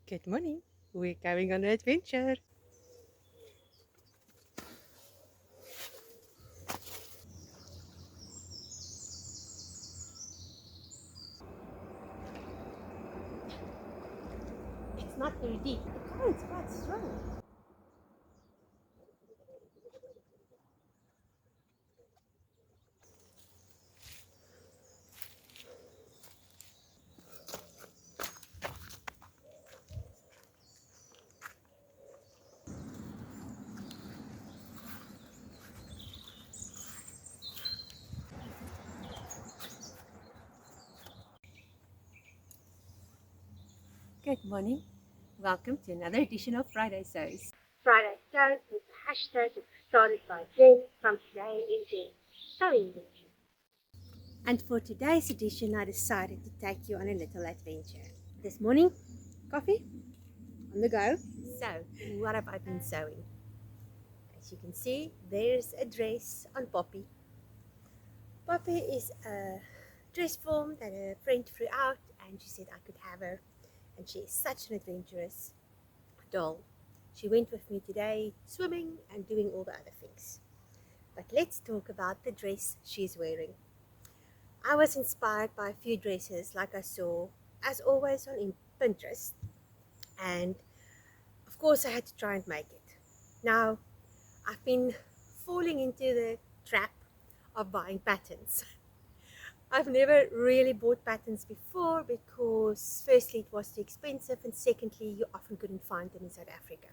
Good morning. We're going on an adventure. It's not very deep. The current's quite strong. Good morning. Welcome to another edition of Friday Sews. Friday Sews is a hashtag started by Jen from Today in Jen Sewing Adventure. And for today's edition, I decided to take you on a little adventure. This morning, coffee on the go. So, what have I been sewing? As you can see, there's a dress on Poppy. Poppy is a dress form that a friend threw out, and she said I could have her. And she is such an adventurous doll. She went with me today swimming and doing all the other things. But let's talk about the dress she's wearing. I was inspired by a few dresses like I saw, as always, on Pinterest. And of course I had to try and make it. Now, I've been falling into the trap of buying patterns. I've never really bought patterns before because firstly it was too expensive and secondly you often couldn't find them in South Africa.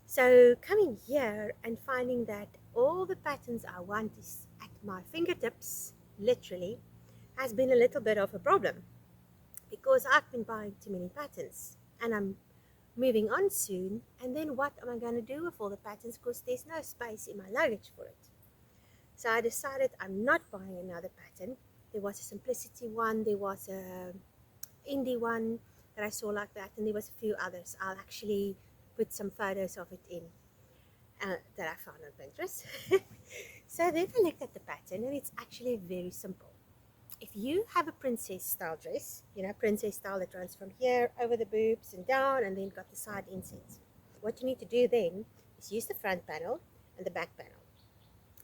So coming here and finding that all the patterns I want is at my fingertips, literally, has been a little bit of a problem because I've been buying too many patterns and I'm moving on soon, and then what am I going to do with all the patterns because there's no space in my luggage for it. So I decided I'm not buying another pattern. There was a simplicity one, there was a indie one that I saw like that, and there was a few others. I'll actually put some photos of it in that I found on Pinterest. So then I looked at the pattern and it's actually very simple. If you have a princess style dress, you know, princess style that runs from here over the boobs and down and then got the side insets. What you need to do then is use the front panel and the back panel.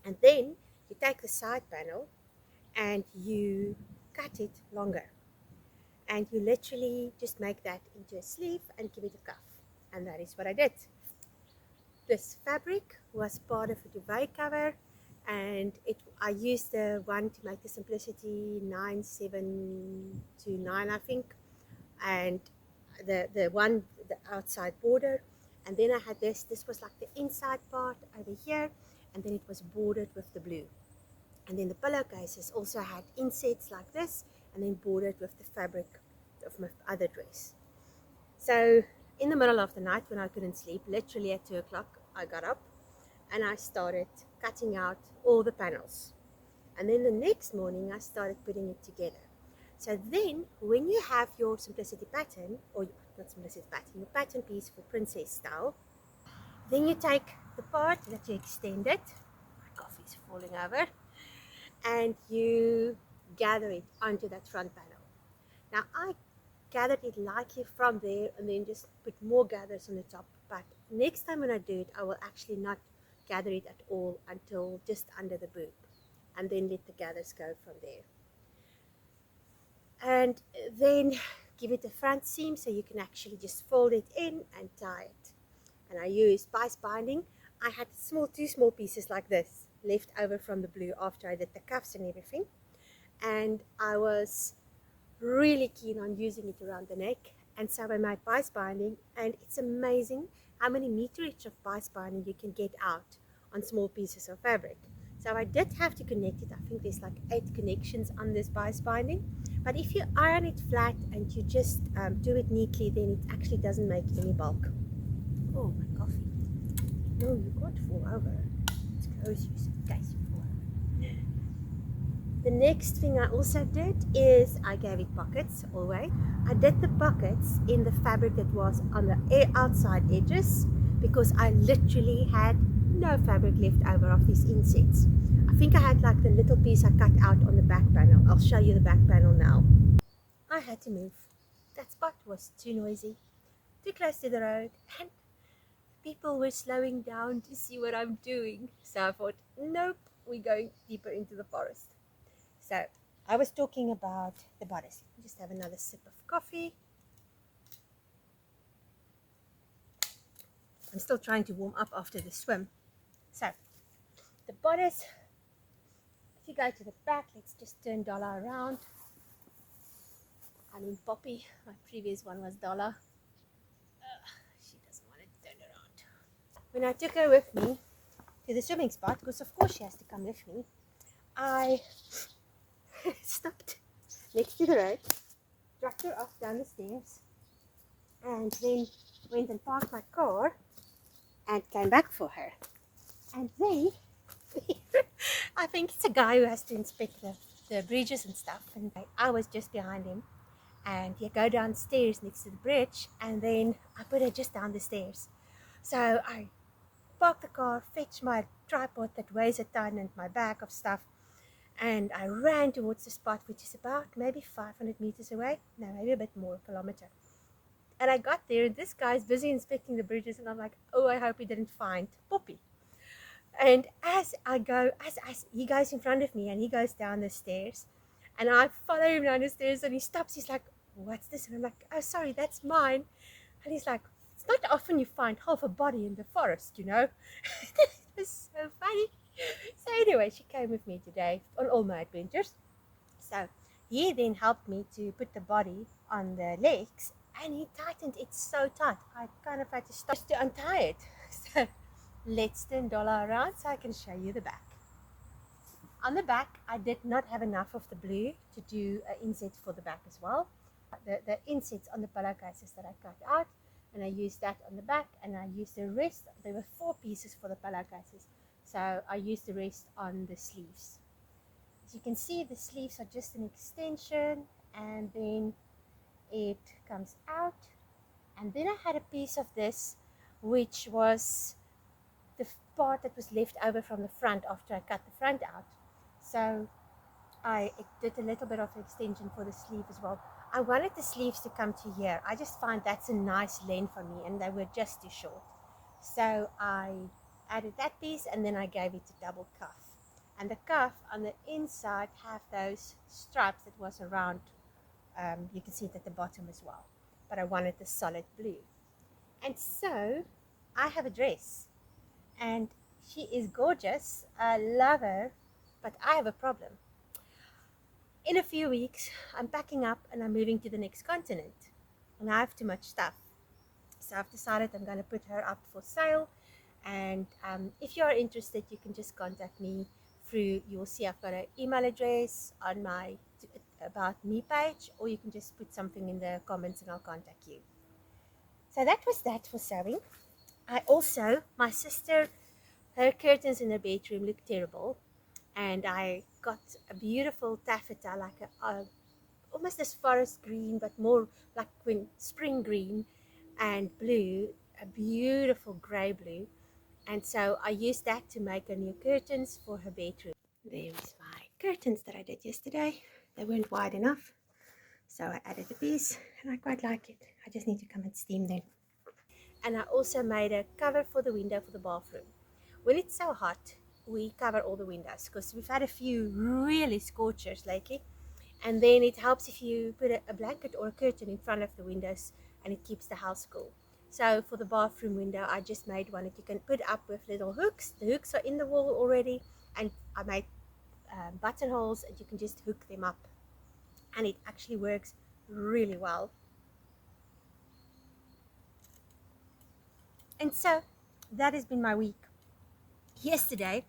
And then you take the side panel and you cut it longer. And you literally just make that into a sleeve and give it a cuff. And that is what I did. This fabric was part of a duvet cover, and I used the one to make the simplicity 9729, I think, and the one, the outside border. And then I had this was like the inside part over here, and then it was bordered with the blue. And then the pillowcases also had insets like this, and then bordered with the fabric of my other dress. So in the middle of the night when I couldn't sleep, literally at 2 o'clock, I got up and I started cutting out all the panels. And then the next morning I started putting it together. So then when you have your simplicity pattern, or not simplicity pattern, your pattern piece for princess style, then you take the part that you extended, my coffee is falling over, and you gather it onto that front panel. Now I gathered it lightly from there and then just put more gathers on the top, but next time when I do it I will actually not gather it at all until just under the boob, and then let the gathers go from there, and then give it a front seam so you can actually just fold it in and tie it. And I used bias binding. I had two small pieces like this left over from the blue after I did the cuffs and everything, and I was really keen on using it around the neck, and so I made bias binding, and it's amazing how many meterage of bias binding you can get out on small pieces of fabric. So I did have to connect it. I think there's like 8 connections on this bias binding, but if you iron it flat and you just do it neatly, then it actually doesn't make any bulk. Oh, my coffee. No, you can't fall over. Let's close you in case you fall over. The next thing I also did is I gave it pockets all the way. I did the pockets in the fabric that was on the outside edges because I literally had no fabric left over of these insets. I think I had like the little piece I cut out on the back panel. I'll show you the back panel now. I had to move. That spot was too noisy. too close to the road, and people were slowing down to see what I'm doing. So I thought, nope, we're going deeper into the forest. So I was talking about the bodice. Just have another sip of coffee. I'm still trying to warm up after the swim. So the bodice, if you go to the back, let's just turn Dollar around. I mean Poppy, my previous one was Dollar. She doesn't want to turn around. When I took her with me to the swimming spot, because of course she has to come with me, I stopped next to the road, dropped her off down the stairs, and then went and parked my car and came back for her. And then I think it's a guy who has to inspect the bridges and stuff, and I was just behind him, and you go downstairs next to the bridge, and then I put her just down the stairs. So I parked the car, fetched my tripod that weighs a ton and my bag of stuff, and I ran towards the spot, which is about maybe 500 meters away, no, maybe a bit more, a kilometer. And I got there, and this guy's busy inspecting the bridges, and I'm like, oh, I hope he didn't find Poppy. And as I go, as he goes in front of me, and he goes down the stairs, and I follow him down the stairs, and he stops. He's like, what's this? And I'm like, oh, sorry, that's mine. And he's like, it's not often you find half a body in the forest, you know. It was so funny. So anyway, she came with me today on all my adventures. So he then helped me to put the body on the legs, and he tightened it so tight. I kind of had to stop to untie it. So let's turn Dollar around so I can show you the back. On the back, I did not have enough of the blue to do an inset for the back as well. The insets on the pillowcases that I cut out, and I used that on the back, and I used the rest. There were 4 pieces for the pillowcases, so I used the rest on the sleeves. As you can see, the sleeves are just an extension, and then it comes out. And then I had a piece of this, which was the part that was left over from the front after I cut the front out. So I did a little bit of extension for the sleeve as well. I wanted the sleeves to come to here. I just find that's a nice length for me, and they were just too short. So I added that piece, and then I gave it a double cuff. And the cuff on the inside have those stripes that was around. You can see it at the bottom as well. But I wanted the solid blue. And so I have a dress, and she is gorgeous. I love her, but I have a problem. In a few weeks, I'm packing up and I'm moving to the next continent, and I have too much stuff. So I've decided I'm going to put her up for sale, and if you're interested, you can just contact me through, you'll see I've got an email address on my About Me page, or you can just put something in the comments and I'll contact you. So that was that for sewing. I also, my sister, her curtains in her bedroom look terrible, and I got a beautiful taffeta, like almost this forest green, but more like spring green and blue, a beautiful grey blue. And so I used that to make her new curtains for her bedroom. There is my curtains that I did yesterday. They weren't wide enough, so I added a piece, and I quite like it. I just need to come and steam them. And I also made a cover for the window for the bathroom. When it's so hot, we cover all the windows, because we've had a few really scorchers lately, and then it helps if you put a blanket or a curtain in front of the windows, and it keeps the house cool. So for the bathroom window, I just made one that you can put up with little hooks. The hooks are in the wall already, and I made buttonholes, and you can just hook them up, and it actually works really well. And so that has been my week. Yesterday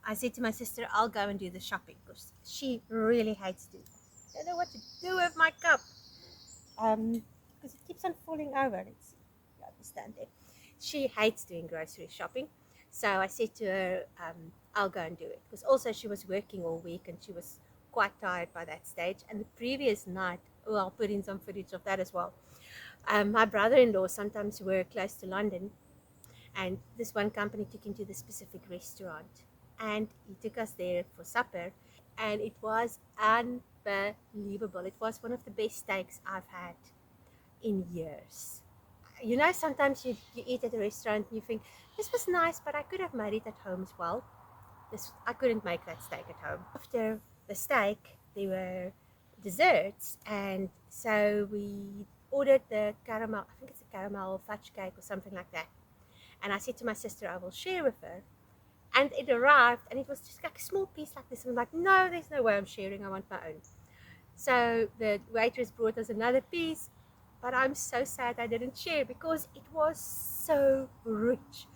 I said to my sister, I'll go and do the shopping, because she really hates to. I don't know what to do with my cup, because it keeps on falling over. You understand it. She hates doing grocery shopping. So I said to her, I'll go and do it, because also she was working all week and she was quite tired by that stage. And the previous night, I'll put in some footage of that as well. My brother-in-law sometimes work close to London, and this one company took him to the specific restaurant, and he took us there for supper, and it was unbelievable. It was one of the best steaks I've had in years. you know, sometimes you eat at a restaurant and you think, this was nice, but I could have made it at home as well. I couldn't make that steak at home. After the steak, there were desserts, and so we ordered the caramel, I think it's a caramel fudge cake or something like that. And I said to my sister, I will share with her. And it arrived, and it was just like a small piece like this. And I'm like, no, there's no way I'm sharing. I want my own. So the waitress brought us another piece, but I'm so sad I didn't share because it was so rich.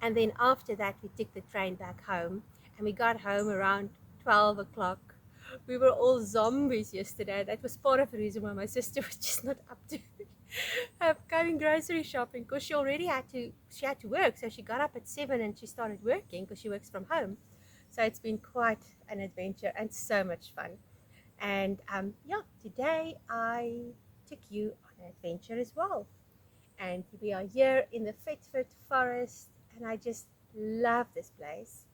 And then after that, we took the train back home, and we got home around 12 o'clock. We were all zombies yesterday. That was part of the reason why my sister was just not up to going grocery shopping, because she had to work. So she got up at 7 and she started working because she works from home. So it's been quite an adventure and so much fun. And yeah, today I took you on an adventure as well. And we are here in the Fitfit Forest, and I just love this place.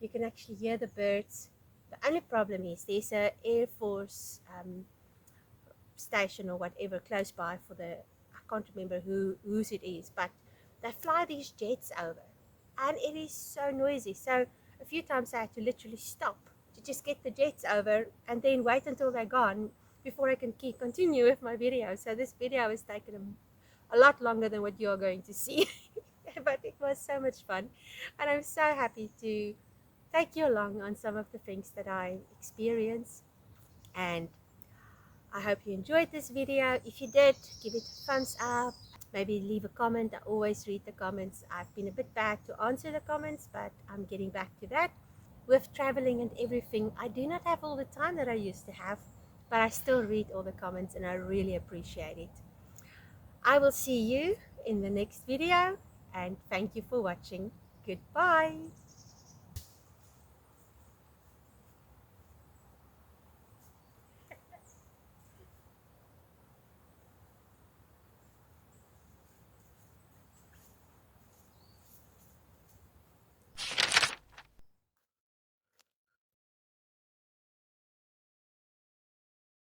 You can actually hear the birds. The only problem is there's a Air Force station or whatever close by for the, I can't remember whose it is, but they fly these jets over, and it is so noisy. So a few times I had to literally stop to just get the jets over and then wait until they're gone before I can continue with my video. So this video has taken a lot longer than what you're going to see. But it was so much fun, and I'm so happy to take you along on some of the things that I experienced. And I hope you enjoyed this video. If you did, give it a thumbs up. Maybe leave a comment. I always read the comments. I've been a bit bad to answer the comments, but I'm getting back to that. With traveling and everything, I do not have all the time that I used to have, but I still read all the comments, and I really appreciate it. I will see you in the next video, and thank you for watching. Goodbye.